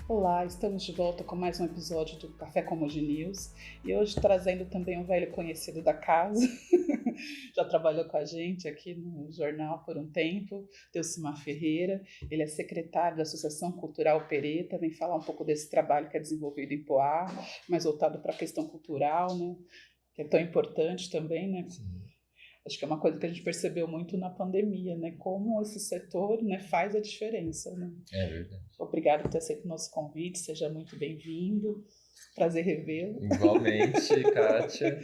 Olá, estamos de volta com mais um episódio do Café com Moji News e hoje trazendo também um velho conhecido da casa, já trabalhou com a gente aqui no jornal por um tempo, Delcimar Ferreira. Ele é secretário da Associação Cultural Pereta, vem falar um pouco desse trabalho que é desenvolvido em Poá, mais voltado para a questão cultural, né, que é tão importante também, né? Sim, Acho que é uma coisa que a gente percebeu muito na pandemia, né? Como esse setor, né, faz a diferença, né? é verdade. Obrigada por ter aceito o nosso convite, seja muito bem-vindo. Prazer revê-lo. Igualmente, Kátia,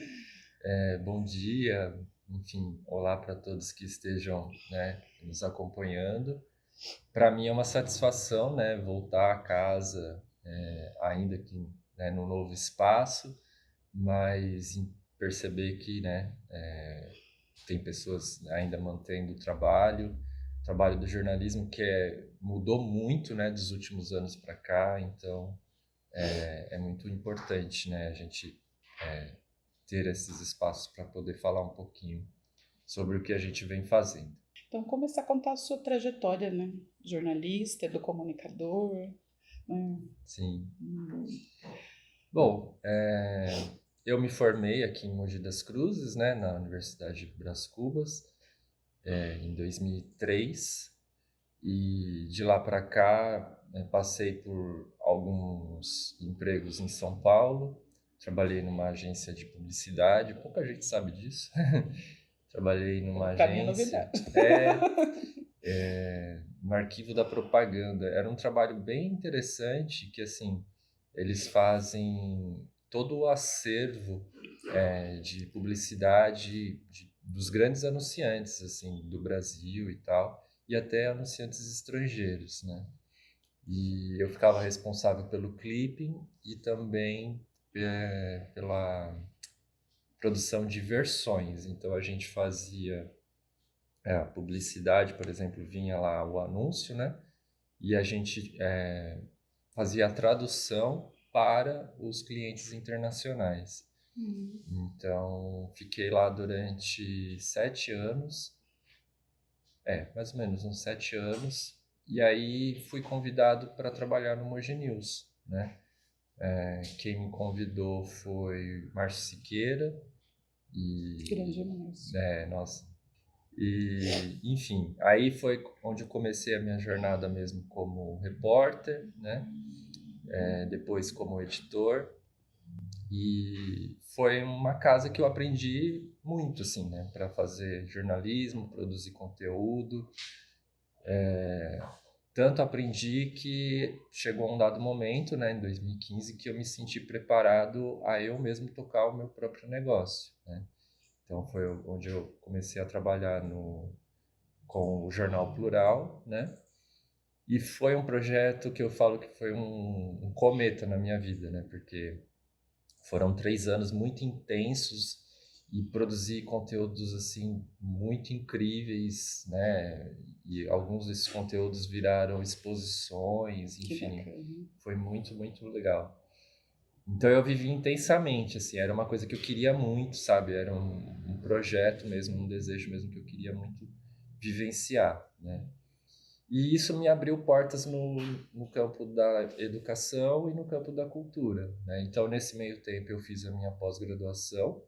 bom dia, enfim, olá para todos que estejam, né, nos acompanhando. Para mim é uma satisfação, né, voltar a casa, ainda que, né, no novo espaço, mas perceber que, né, tem pessoas ainda mantendo o trabalho do jornalismo mudou muito, né, dos últimos anos para cá, então é muito importante, né, a gente ter esses espaços para poder falar um pouquinho sobre o que a gente vem fazendo. Então, começar a contar a sua trajetória, né? Jornalista, do comunicador, né? Sim. Bom, eu me formei aqui em Mogi das Cruzes, né, na Universidade de Brás Cubas, em 2003, e de lá para cá passei por alguns empregos em São Paulo, trabalhei numa agência de publicidade, pouca gente sabe disso. Trabalhei numa Para mim é agência, novidade. no arquivo da propaganda. Era um trabalho bem interessante que, assim, eles fazem todo o acervo de publicidade dos grandes anunciantes, assim, do Brasil e tal, e até anunciantes estrangeiros, né? E eu ficava responsável pelo clipping e também pela produção de versões. Então a gente fazia a publicidade, por exemplo, vinha lá o anúncio, né? E a gente fazia a tradução para os clientes internacionais. Então, fiquei lá durante 7 anos, mais ou menos uns 7 anos, e aí fui convidado para trabalhar no Mogi News, né? Quem me convidou foi Márcio Siqueira, Grande e, imenso. nossa, e, enfim, aí foi onde eu comecei a minha jornada mesmo como repórter, né? Depois como editor. E foi uma casa que eu aprendi muito, assim, né? Para fazer jornalismo, produzir conteúdo. Tanto aprendi que chegou um dado momento, né, em 2015, que eu me senti preparado a eu mesmo tocar o meu próprio negócio, né? Então foi onde eu comecei a trabalhar com o Jornal Plural, né? E foi um projeto que eu falo que foi um cometa na minha vida, né? Porque foram 3 anos muito intensos e produzi conteúdos assim muito incríveis, né? E alguns desses conteúdos viraram exposições, Que enfim, bacana. foi muito, muito legal. Então eu vivi intensamente, assim, era uma coisa que eu queria muito, sabe? Era um projeto mesmo, um desejo mesmo que eu queria muito vivenciar, né? E isso me abriu portas no campo da educação e no campo da cultura, né? Então, nesse meio tempo, eu fiz a minha pós-graduação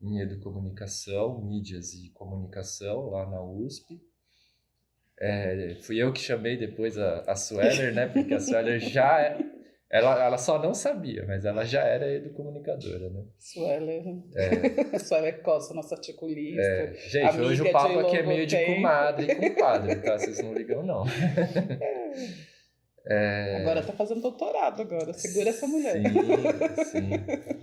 em educomunicação, mídias e comunicação, lá na USP. Fui eu que chamei depois a Sueller, né? Porque a Sueller ela só não sabia, mas ela já era educomunicadora, né? Suelen. Suelen Costa, nossa articulista, Gente, hoje o amiga de papo aqui é longo meio de tempo. comadre e compadre, tá? Vocês não ligam, não. Agora tá fazendo doutorado agora. Segura essa mulher. Sim, sim.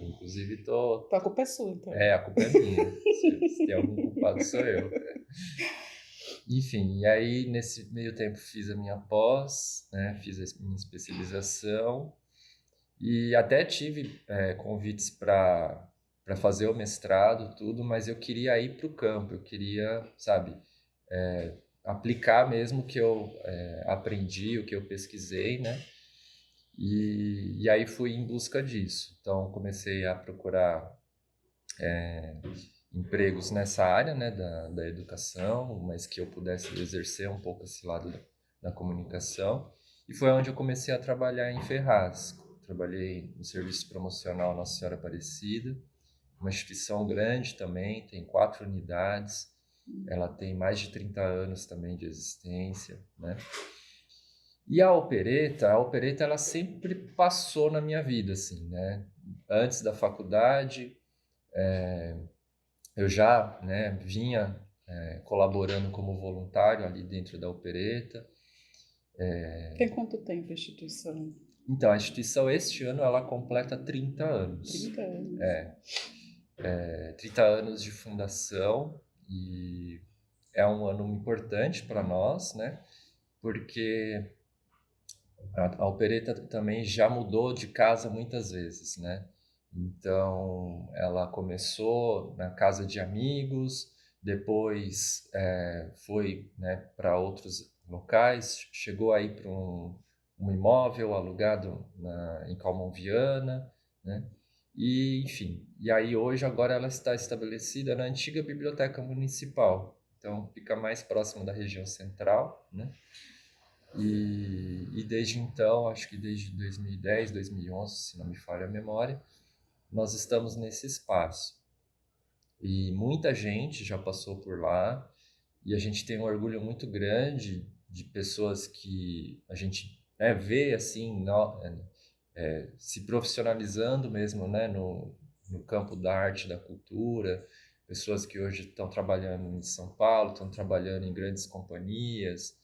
Inclusive Então a culpa é sua, então. a culpa é minha. Se tem algum culpado sou eu. Enfim, e aí nesse meio tempo fiz a minha pós, né? Fiz a minha especialização e até tive convites para fazer o mestrado, tudo, mas eu queria ir para o campo, eu queria, sabe, aplicar mesmo o que eu aprendi, o que eu pesquisei, né? E aí fui em busca disso. Então comecei a procurar empregos nessa área, né, da educação, mas que eu pudesse exercer um pouco esse lado da comunicação. E foi onde eu comecei a trabalhar em Ferraz. Trabalhei no serviço promocional Nossa Senhora Aparecida, uma instituição grande também, tem 4 unidades, ela tem mais de 30 anos também de existência, né? E a opereta ela sempre passou na minha vida, assim, né? Antes da faculdade, eu já, né, vinha colaborando como voluntário ali dentro da opereta. Tem quanto tempo a instituição? Então, a instituição este ano ela completa 30 anos. 30 anos. 30 anos de fundação e é um ano importante para nós, né? Porque a opereta também já mudou de casa muitas vezes, né? Então, ela começou na casa de amigos, depois foi, né, para outros locais, chegou aí para um imóvel alugado em Calmon Viana, né? E, enfim, e aí hoje agora ela está estabelecida na antiga biblioteca municipal, então fica mais próximo da região central, né? E desde então, acho que desde 2010, 2011, se não me falha a memória, nós estamos nesse espaço. E muita gente já passou por lá, e a gente tem um orgulho muito grande de pessoas que a gente vê assim, se profissionalizando mesmo, né, no campo da arte, da cultura, pessoas que hoje estão trabalhando em São Paulo, estão trabalhando em grandes companhias,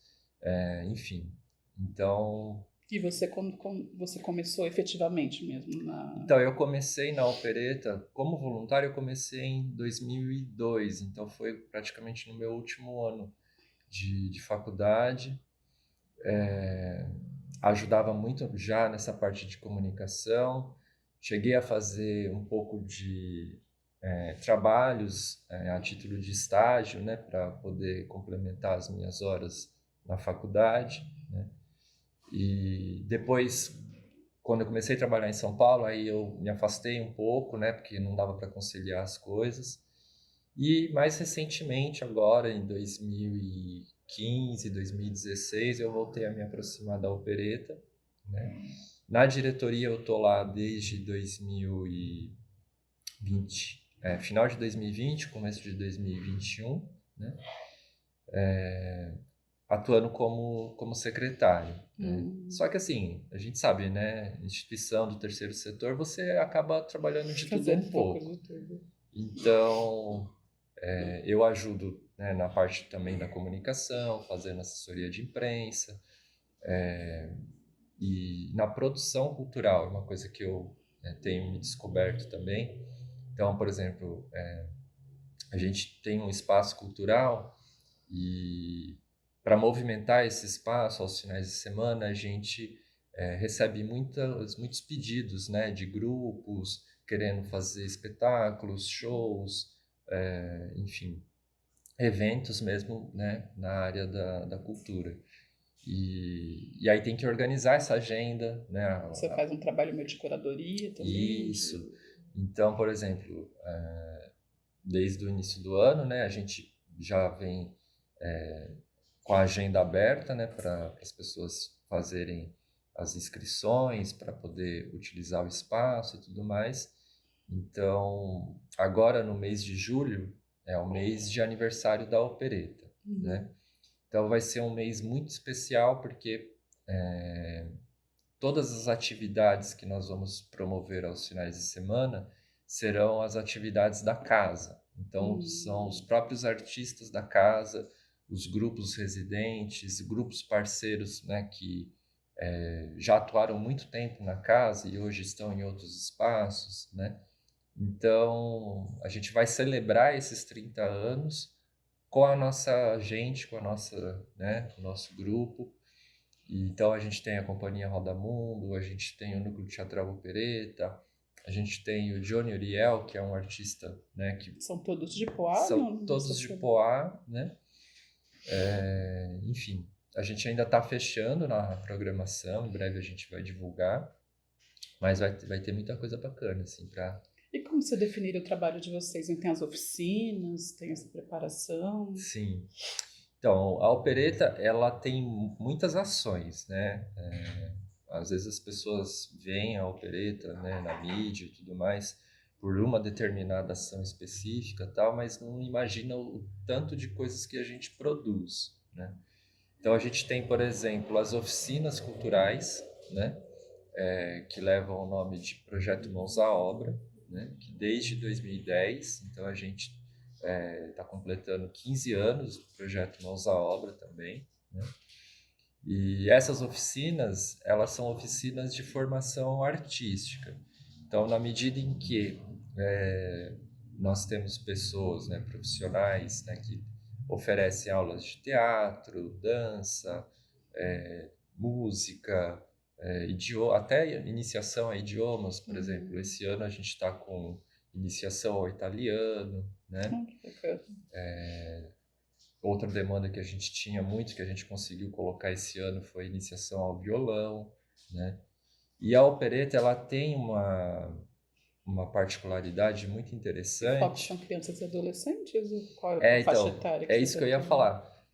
enfim. Então, E você, quando você começou efetivamente mesmo na... então, eu comecei na opereta como voluntário, eu comecei em 2002, então foi praticamente no meu último ano de faculdade. Ajudava muito já nessa parte de comunicação. Cheguei a fazer um pouco de trabalhos a título de estágio, né, para poder complementar as minhas horas na faculdade, né? E depois, quando eu comecei a trabalhar em São Paulo, aí eu me afastei um pouco, né, porque não dava para conciliar as coisas. E mais recentemente, agora em 2015, 2016, eu voltei a me aproximar da opereta, né? Na diretoria eu tô lá desde 2020, final de 2020, começo de 2021, né? Atuando como secretário, né? Só que assim, a gente sabe, né? Instituição do terceiro setor, você acaba trabalhando de tudo Fazendo um pouco pouco. de tudo. Então, eu ajudo, né, na parte também da comunicação, fazendo assessoria de imprensa, e na produção cultural, é uma coisa que eu tenho me descoberto também. Então, por exemplo, a gente tem um espaço cultural e para movimentar esse espaço aos finais de semana, a gente recebe muitos pedidos, né, de grupos querendo fazer espetáculos, shows, enfim, eventos mesmo, né, na área da cultura. E aí tem que organizar essa agenda, né? Você faz um trabalho meio de curadoria também? Isso. Então, por exemplo, desde o início do ano, né, a gente já vem com a agenda aberta, né, para as pessoas fazerem as inscrições, para poder utilizar o espaço e tudo mais. Então, agora no mês de julho é o mês de aniversário da opereta, né? Então vai ser um mês muito especial porque todas as atividades que nós vamos promover aos finais de semana serão as atividades da casa. Então são os próprios artistas da casa, os grupos residentes, grupos parceiros, né, que já atuaram muito tempo na casa e hoje estão em outros espaços, né? Então a gente vai celebrar esses 30 anos com a nossa gente, com a nossa, né, o nosso grupo. E, então a gente tem a Companhia Roda Mundo, a gente tem o Núcleo Teatral Opereta, a gente tem o Johnny Uriel, que é um artista, né, que São todos de Poá? são Não, todos de Poá, né? Enfim, a gente ainda está fechando na programação, em breve a gente vai divulgar, mas vai ter muita coisa bacana, assim, para... E como você definiria o trabalho de vocês? Tem as oficinas, tem essa preparação? Sim. Então, a opereta, ela tem muitas ações, né? Às vezes as pessoas veem a opereta, né, na mídia e tudo mais por uma determinada ação específica, tal, mas não imagina o tanto de coisas que a gente produz, né? Então a gente tem, por exemplo, as oficinas culturais, né, que levam o nome de Projeto Mãos à Obra, né, que desde 2010, então a gente está completando 15 anos do Projeto Mãos à Obra também, né? E essas oficinas, elas são oficinas de formação artística. Então, na medida em que nós temos pessoas, né, profissionais, né, que oferecem aulas de teatro, dança, música, até iniciação a idiomas, por exemplo. Esse ano a gente está com iniciação ao italiano, né? Que bacana. Outra demanda que a gente tinha muito, que a gente conseguiu colocar esse ano, foi iniciação ao violão, né? E a opereta, ela tem uma particularidade muito Foco interessante. são crianças e adolescentes? Qual é a faixa Então, etária que é você isso que eu ia pretende? falar.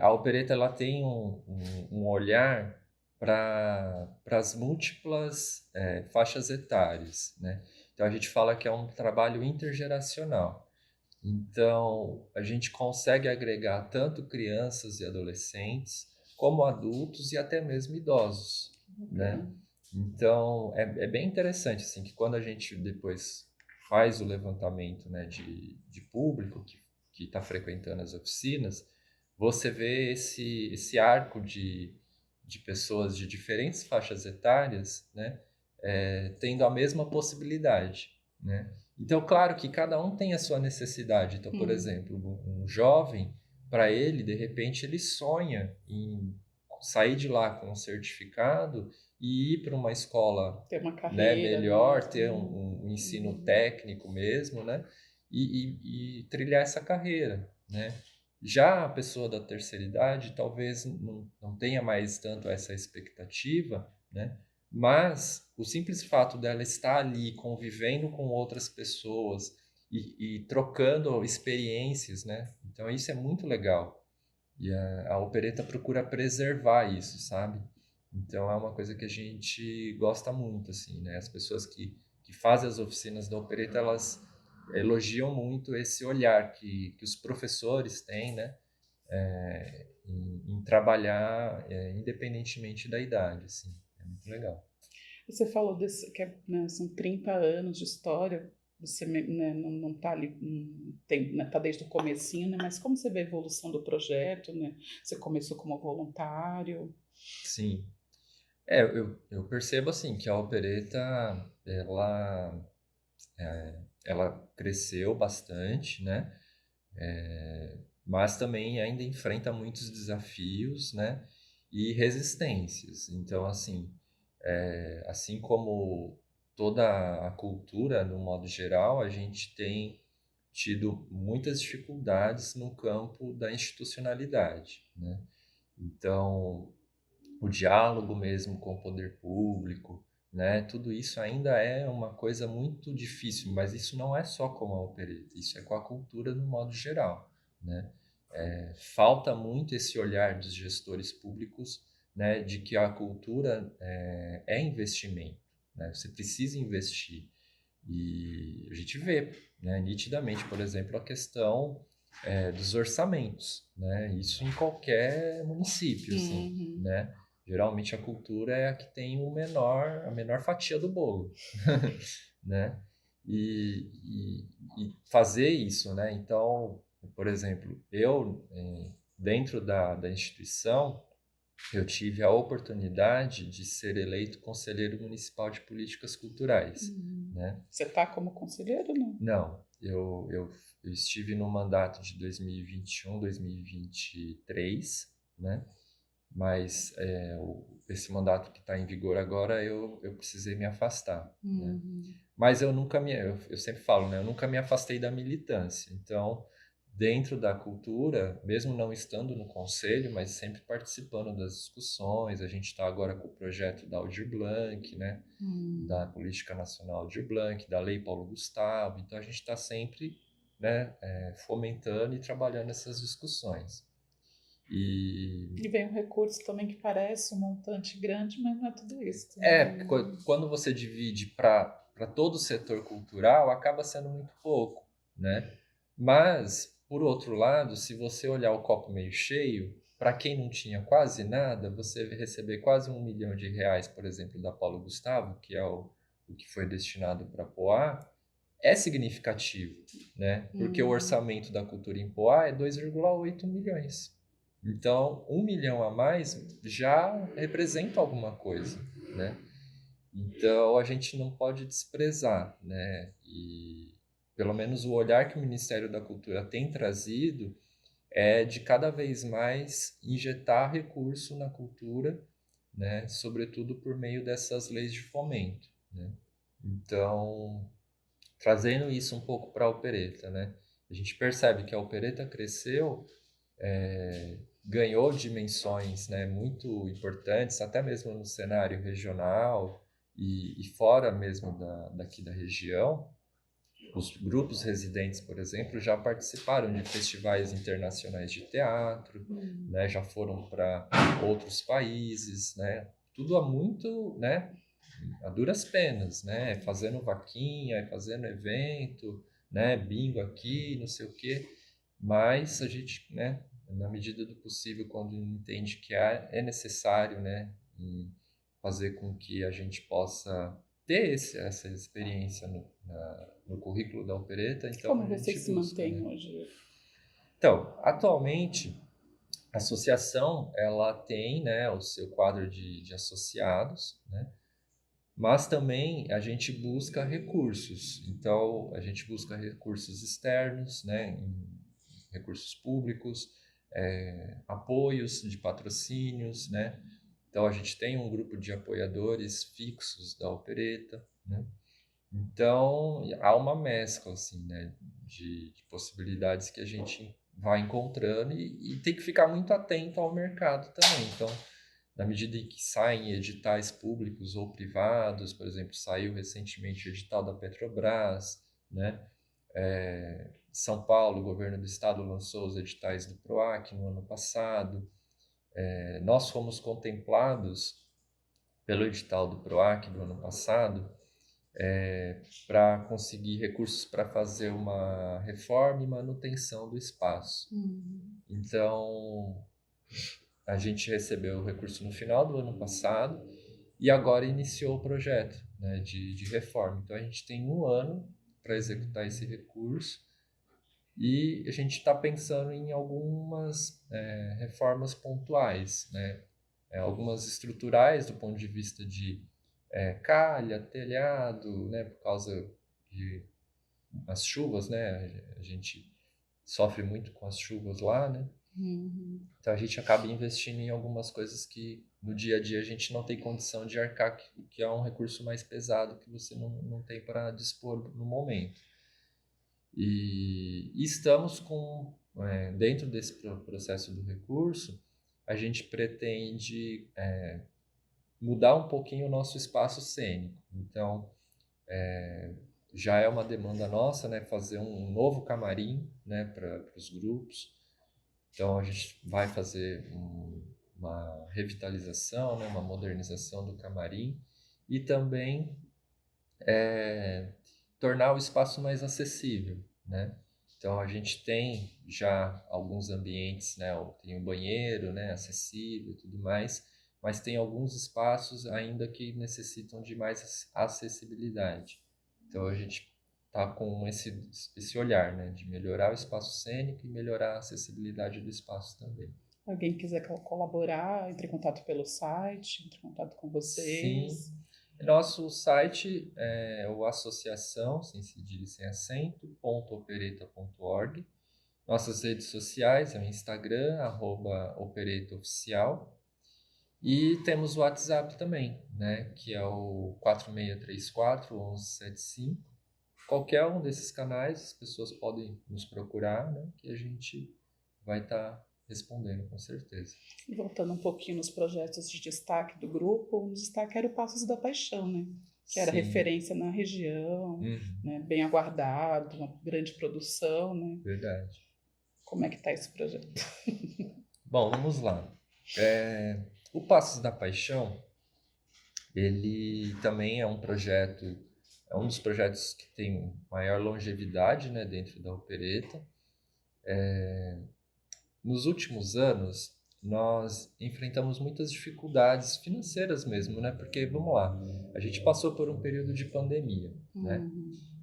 A opereta, ela tem um olhar para as múltiplas faixas etárias, né? Então, a gente fala que é um trabalho intergeracional. Então, a gente consegue agregar tanto crianças e adolescentes, como adultos e até mesmo idosos, né? Então, é bem interessante, assim, que quando a gente depois faz o levantamento, né, de público que está frequentando as oficinas, você vê esse arco de pessoas de diferentes faixas etárias, né, tendo a mesma possibilidade, né? Então, claro que cada um tem a sua necessidade. Então, por exemplo, um jovem, para ele, de repente, ele sonha em sair de lá com um certificado e ir para uma escola, Ter uma né, carreira melhor, mesmo. ter um ensino técnico mesmo, né? E trilhar essa carreira, né? Já a pessoa da terceira idade talvez não tenha mais tanto essa expectativa, né? Mas o simples fato dela estar ali convivendo com outras pessoas e trocando experiências, né? Então isso é muito legal. E a opereta procura preservar isso, sabe? Então é uma coisa que a gente gosta muito, assim, né? As pessoas que fazem as oficinas da opereta, elas elogiam muito esse olhar que os professores têm, né? Em trabalhar independentemente da idade, assim. É muito legal. Você falou que né, são 30 anos de história, você né, não está ali, né, tá desde o comecinho, né, mas como você vê a evolução do projeto, né? Você começou como voluntário. Sim. Eu percebo assim que a opereta ela ela cresceu bastante, né? Mas também ainda enfrenta muitos desafios, né? E resistências. Então, assim, assim como toda a cultura, no modo geral, a gente tem tido muitas dificuldades no campo da institucionalidade, né? Então, o diálogo mesmo com o poder público, né? Tudo isso ainda é uma coisa muito difícil, mas isso não é só com a opereta, isso é com a cultura no modo geral, né? Falta muito esse olhar dos gestores públicos, né, de que a cultura é investimento, né? Você precisa investir. E a gente vê, né, nitidamente, por exemplo, a questão dos orçamentos, né? Isso em qualquer município, assim, né? Geralmente a cultura é a que tem a menor fatia do bolo, né? E fazer isso, né? Então, por exemplo, dentro da instituição, eu tive a oportunidade de ser eleito conselheiro municipal de políticas culturais, né? Você está como conselheiro, não? Não, eu estive no mandato de 2021, 2023, né? Mas esse mandato que está em vigor agora, eu precisei me afastar, né? Mas eu sempre falo, né? Eu nunca me afastei da militância. Então, dentro da cultura, mesmo não estando no conselho, mas sempre participando das discussões, a gente está agora com o projeto da Aldir Blanc, né? Da Política Nacional Aldir Blanc, da Lei Paulo Gustavo. Então, a gente está sempre, né, fomentando e trabalhando essas discussões. E vem um recurso também que parece um montante grande, mas não é tudo isso. Quando você divide para todo o setor cultural, acaba sendo muito pouco, né? Mas, por outro lado, se você olhar o copo meio cheio, para quem não tinha quase nada, você receber quase R$ 1 milhão, por exemplo, da Paulo Gustavo, que é o que foi destinado para Poá, é significativo, né? Porque o orçamento da cultura em Poá é 2,8 milhões. Então, 1 milhão a mais já representa alguma coisa, né? Então, a gente não pode desprezar, né? E pelo menos o olhar que o Ministério da Cultura tem trazido é de cada vez mais injetar recurso na cultura, né? Sobretudo por meio dessas leis de fomento, né? Então, trazendo isso um pouco para a opereta, né? A gente percebe que a opereta cresceu, ganhou dimensões, né, muito importantes, até mesmo no cenário regional e fora mesmo daqui da região. Os grupos residentes, por exemplo, já participaram de festivais internacionais de teatro, né, já foram para outros países, né, tudo há muito, né, a duras penas, né, fazendo vaquinha, fazendo evento, né, bingo aqui, não sei o quê, mas a gente, né, na medida do possível, quando entende que é necessário, né, fazer com que a gente possa ter essa experiência no currículo da opereta, então Como a gente vocês se busca, mantêm né? hoje? Então, atualmente, a associação, ela tem, né, o seu quadro de associados, né? Mas também a gente busca recursos. Então, a gente busca recursos externos, né, recursos públicos, apoios de patrocínios, né? Então, a gente tem um grupo de apoiadores fixos da opereta, né? Então, há uma mescla, assim, né, de possibilidades que a gente vai encontrando e tem que ficar muito atento ao mercado também. Então, na medida em que saem editais públicos ou privados, por exemplo, saiu recentemente o edital da Petrobras, né? São Paulo, o governo do estado lançou os editais do PROAC no ano passado. Nós fomos contemplados pelo edital do PROAC do ano passado para conseguir recursos para fazer uma reforma e manutenção do espaço. Então, a gente recebeu o recurso no final do ano passado e agora iniciou o projeto, né, de reforma. Então, a gente tem 1 ano para executar esse recurso e a gente está pensando em algumas reformas pontuais, né? Algumas estruturais do ponto de vista de calha, telhado, né, por causa de as chuvas, né? A gente sofre muito com as chuvas lá, né? Então a gente acaba investindo em algumas coisas que no dia a dia a gente não tem condição de arcar, que é um recurso mais pesado que você não tem para dispor no momento. E estamos dentro desse processo do recurso, a gente pretende mudar um pouquinho o nosso espaço cênico. Então, já é uma demanda nossa, né, fazer um novo camarim, né, para os grupos. Então, a gente vai fazer uma revitalização, né, uma modernização do camarim e também tornar o espaço mais acessível, né? Então, a gente tem já alguns ambientes, né, tem um banheiro, né, acessível e tudo mais, mas tem alguns espaços ainda que necessitam de mais acessibilidade. Então, a gente está com esse olhar, né, de melhorar o espaço cênico e melhorar a acessibilidade do espaço também. Alguém quiser colaborar, entre em contato pelo site, entre em contato com vocês. Sim. Nosso site é o associação, sem cedilha e sem acento, .opereta.org. Nossas redes sociais é o Instagram, @operetaoficial. E temos o WhatsApp também, né, que é o 4634-1175. Qualquer um desses canais, as pessoas podem nos procurar, né, que a gente vai estar respondendo, com certeza. E voltando um pouquinho nos projetos de destaque do grupo, um destaque era o Passos da Paixão, né? Que era referência na região, né? Bem aguardado, uma grande produção, né? Verdade. Como é que está esse projeto? Bom, vamos lá. O Passos da Paixão, ele também é um projeto, é um dos projetos que tem maior longevidade, né, dentro da opereta. Nos últimos anos, nós enfrentamos muitas dificuldades financeiras mesmo, né? Porque, vamos lá, a gente passou por um período de pandemia, né?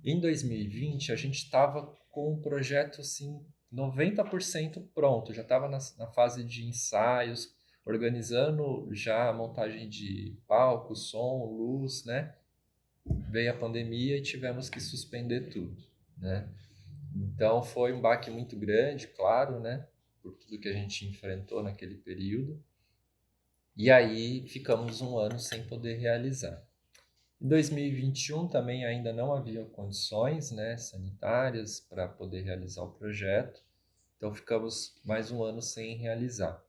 Em 2020, a gente estava com um projeto, assim, 90% pronto, já estava na fase de ensaios, organizando já a montagem de palco, som, luz, né? Veio a pandemia e tivemos que suspender tudo, né? Então foi um baque muito grande, claro, né? Por tudo que a gente enfrentou naquele período. E aí ficamos um ano sem poder realizar. Em 2021 também ainda não havia condições, né, sanitárias para poder realizar o projeto. Então ficamos mais um ano sem realizar.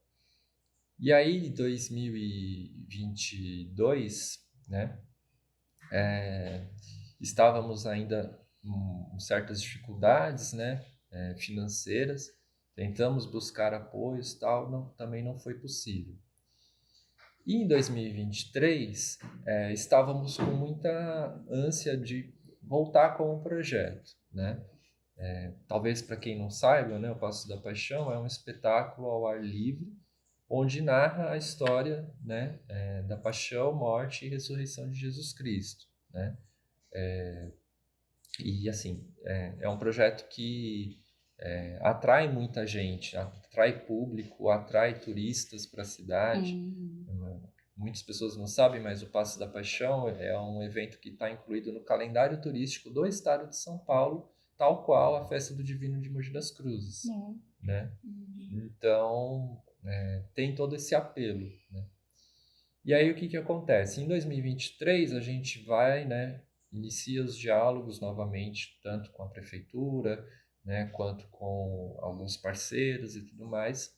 E aí, em 2022, né, estávamos ainda com certas dificuldades, né, financeiras. Tentamos buscar apoios, tal, também não foi possível. E em 2023, estávamos com muita ânsia de voltar com o projeto, né? Talvez para quem não saiba, né, o Passo da Paixão é um espetáculo ao ar livre, onde narra a história, né, da paixão, morte e ressurreição de Jesus Cristo, né? E assim, é um projeto que atrai muita gente, atrai público, atrai turistas para a cidade. Muitas pessoas não sabem, mas o Passo da Paixão é um evento que está incluído no calendário turístico do estado de São Paulo, tal qual a Festa do Divino de Mogi das Cruzes, né? Então, tem todo esse apelo, né? E aí o que acontece? Em 2023 a gente vai, né, inicia os diálogos novamente, tanto com a prefeitura, né, quanto com alguns parceiros e tudo mais,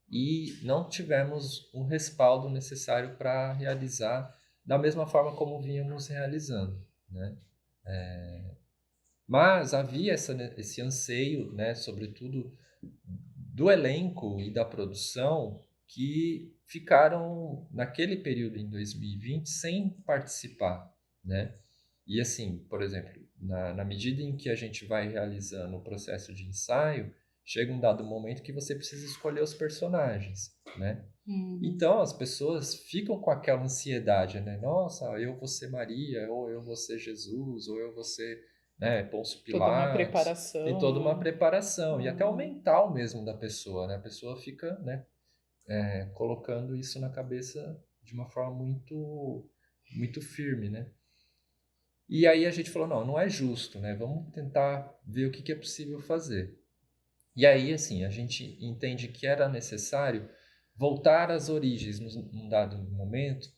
e não tivemos o respaldo necessário para realizar da mesma forma como vínhamos realizando, né? Mas havia esse anseio, né, sobretudo do elenco e da produção, que ficaram naquele período em 2020 sem participar, né? E assim, por exemplo, na medida em que a gente vai realizando o processo de ensaio, chega um dado momento que você precisa escolher os personagens, né? Então as pessoas ficam com aquela ansiedade, né? Nossa, eu vou ser Maria, ou eu vou ser Jesus, ou eu vou ser, né, Pôncio Toda uma Pilatos. Tem preparação, toda uma né? preparação, e até o mental mesmo da pessoa, né? A pessoa fica, né, colocando isso na cabeça de uma forma muito, muito firme, né? E aí a gente falou, não é justo, né? Vamos tentar ver o que é possível fazer. E aí, assim, a gente entende que era necessário voltar às origens num dado momento,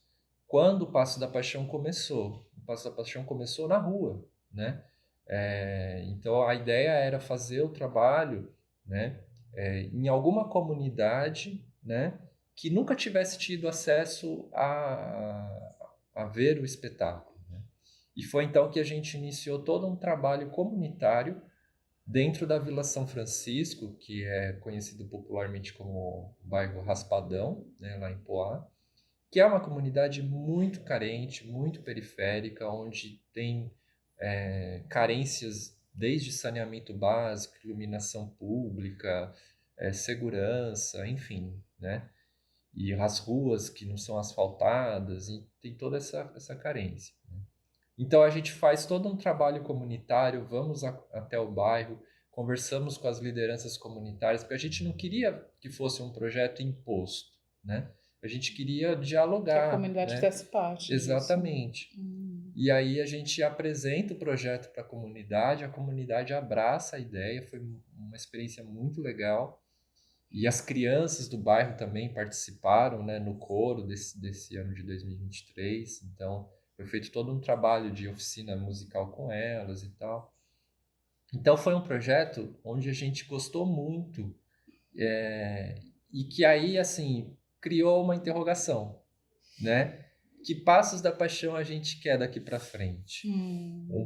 quando o Passo da Paixão começou. O Passo da Paixão começou na rua, né? Então a ideia era fazer o trabalho, né, em alguma comunidade, né, que nunca tivesse tido acesso a ver o espetáculo, né? E foi então que a gente iniciou todo um trabalho comunitário dentro da Vila São Francisco, que é conhecido popularmente como bairro Raspadão, né, lá em Poá, que é uma comunidade muito carente, muito periférica, onde tem carências desde saneamento básico, iluminação pública, segurança, enfim, né? E as ruas que não são asfaltadas, e tem toda essa carência, né? Então a gente faz todo um trabalho comunitário, vamos até o bairro, conversamos com as lideranças comunitárias, porque a gente não queria que fosse um projeto imposto, né? A gente queria Que a dialogar, comunidade né? fizesse parte disso, né? Exatamente. E aí a gente apresenta o projeto para a comunidade abraça a ideia, foi uma experiência muito legal. E as crianças do bairro também participaram, né, no coro desse ano de 2023. Então, foi feito todo um trabalho de oficina musical com elas e tal. Então, foi um projeto onde a gente gostou muito, e que aí, assim, criou uma interrogação, né? Que passos da paixão a gente quer daqui para frente?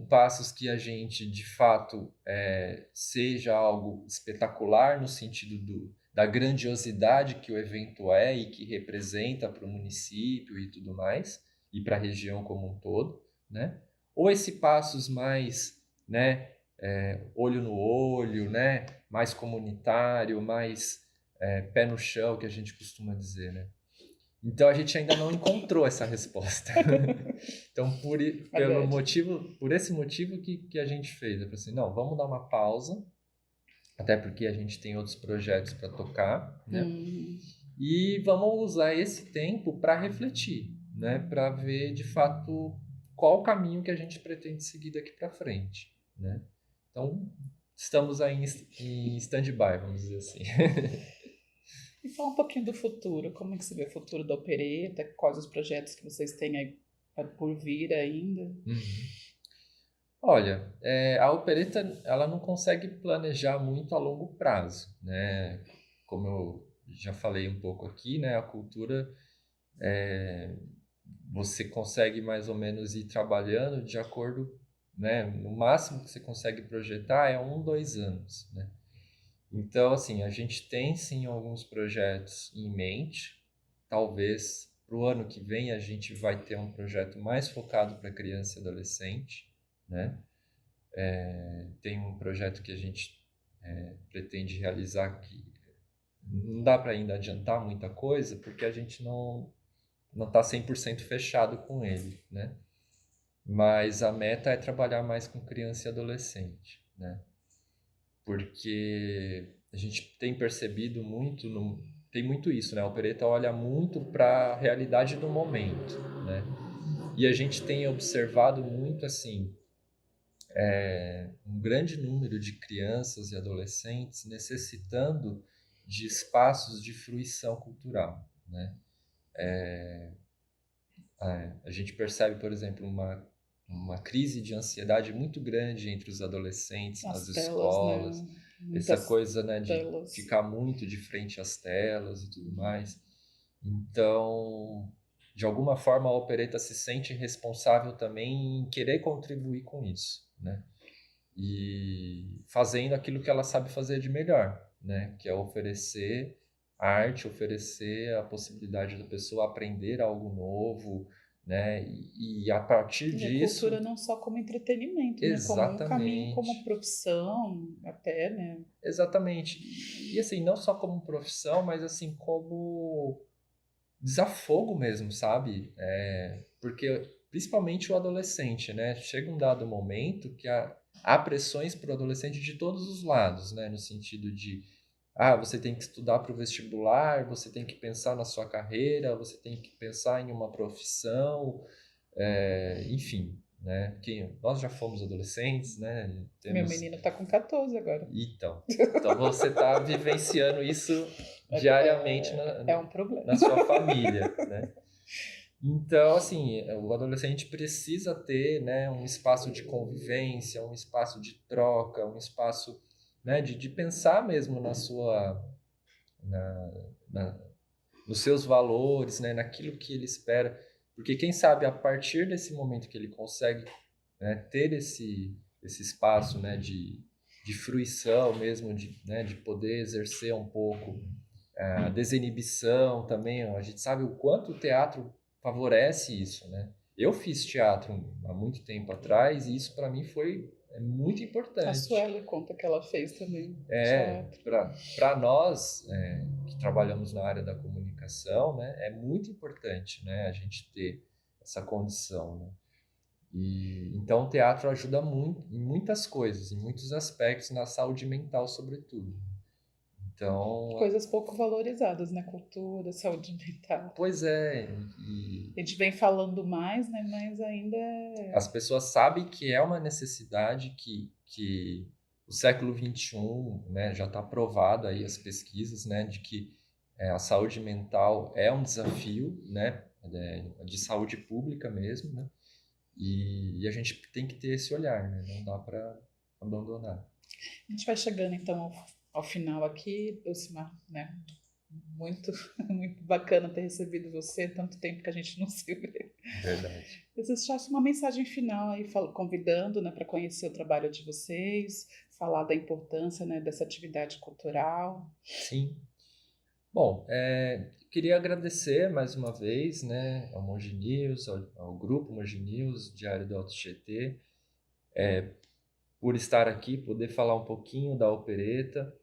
Passos que a gente, de fato, seja algo espetacular no sentido da grandiosidade que o evento é e que representa para o município e tudo mais, e para a região como um todo, né? Ou esse passos mais, né, olho no olho, né, mais comunitário, mais pé no chão, que a gente costuma dizer, né? Então a gente ainda não encontrou essa resposta. Então por esse motivo que a gente fez, eu falei assim, não, vamos dar uma pausa, até porque a gente tem outros projetos para tocar, né? E vamos usar esse tempo para refletir, né? Para ver de fato qual o caminho que a gente pretende seguir daqui para frente, né? Então estamos aí em stand-by, vamos dizer assim. E fala um pouquinho do futuro, como é que você vê o futuro da Opereta, quais os projetos que vocês têm aí por vir ainda? Olha, a opereta ela não consegue planejar muito a longo prazo, né? Como eu já falei um pouco aqui, né? A cultura você consegue mais ou menos ir trabalhando de acordo, né? No máximo que você consegue projetar é 2 anos, né? Então, assim, a gente tem sim alguns projetos em mente. Talvez para o ano que vem a gente vai ter um projeto mais focado para criança e adolescente, né? Tem um projeto que a gente pretende realizar que não dá para ainda adiantar muita coisa, porque a gente não está 100% fechado com ele, né? Mas a meta é trabalhar mais com criança e adolescente, né? Porque a gente tem percebido muito, tem muito isso, né? A Opereta olha muito para a realidade do momento, né? E a gente tem observado muito, assim, um grande número de crianças e adolescentes necessitando de espaços de fruição cultural, né? A gente percebe, por exemplo, uma crise de ansiedade muito grande entre os adolescentes nas As telas, escolas, né? essa Muitas coisa, né, de telas. ficar muito de frente às telas e tudo mais. Então, de alguma forma, a Opereta se sente responsável também em querer contribuir com isso, né? E fazendo aquilo que ela sabe fazer de melhor, né? Que é oferecer arte, oferecer a possibilidade da pessoa aprender algo novo, né? E a partir E a disso, cultura não só como entretenimento, né? Como um caminho, como exatamente, profissão, até, né? exatamente. E assim, não só como profissão, mas assim como desafogo mesmo, sabe? Porque principalmente o adolescente, né? Chega um dado momento que há pressões para o adolescente de todos os lados, né? No sentido de, você tem que estudar para o vestibular, você tem que pensar na sua carreira, você tem que pensar em uma profissão, enfim, né? Porque nós já fomos adolescentes, né? Meu menino tá com 14 agora. Então você está vivenciando isso diariamente É um problema. na sua família, né? Então, assim, o adolescente precisa ter, né, um espaço de convivência, um espaço de troca, um espaço, né, de pensar mesmo na, na- nos seus valores, né, naquilo que ele espera. Porque quem sabe a partir desse momento que ele consegue, né, ter esse espaço, né, de fruição mesmo, de poder exercer um pouco a desinibição também, a gente sabe o quanto o teatro favorece isso, né? Eu fiz teatro há muito tempo atrás e isso para mim foi muito A importante. Sueli conta que ela fez também teatro. Para nós que trabalhamos na área da comunicação, né, é muito importante, né, a gente ter essa condição, né? E então o teatro ajuda muito em muitas coisas, em muitos aspectos, na saúde mental, sobretudo. Então, Coisas pouco valorizadas, né? Cultura, saúde mental. pois é, e A gente vem falando mais, né? Mas ainda as pessoas sabem que é uma necessidade que o século XXI, né, já está provado aí as pesquisas, né, de que a saúde mental é um desafio, né, de saúde pública mesmo, né, e a gente tem que ter esse olhar, né, não dá para abandonar. a gente vai chegando então ao final aqui, Dulcimar, né? Muito, muito bacana ter recebido você, tanto tempo que a gente não se vê. Verdade. Eu deixasse uma mensagem final aí, convidando, né, para conhecer o trabalho de vocês, falar da importância, né, dessa atividade cultural. Sim. Bom, queria agradecer mais uma vez, né, ao Mogi News, ao grupo Mogi News, Diário do Alto Tietê, por estar aqui, poder falar um pouquinho da opereta.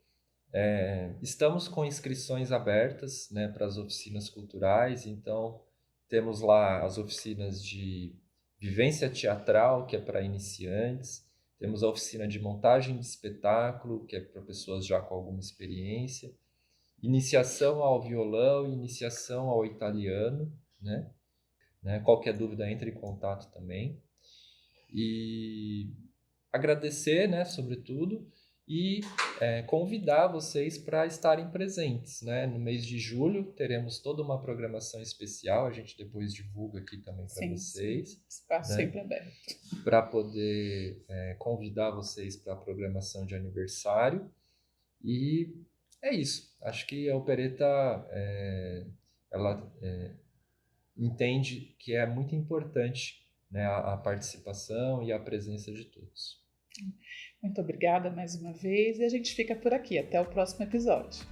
Estamos com inscrições abertas, né, para as oficinas culturais, então temos lá as oficinas de vivência teatral, que é para iniciantes, temos a oficina de montagem de espetáculo, que é para pessoas já com alguma experiência, iniciação ao violão, iniciação ao italiano, né? Qualquer dúvida, entre em contato também. E agradecer, né, sobretudo, e convidar vocês para estarem presentes, né? No mês de julho teremos toda uma programação especial, a gente depois divulga aqui também para vocês. Sim, espaço né? sempre aberto. Para poder convidar vocês para a programação de aniversário. E é isso. Acho que a opereta ela entende que é muito importante, né, a participação e a presença de todos. Muito obrigada mais uma vez e a gente fica por aqui. Até o próximo episódio.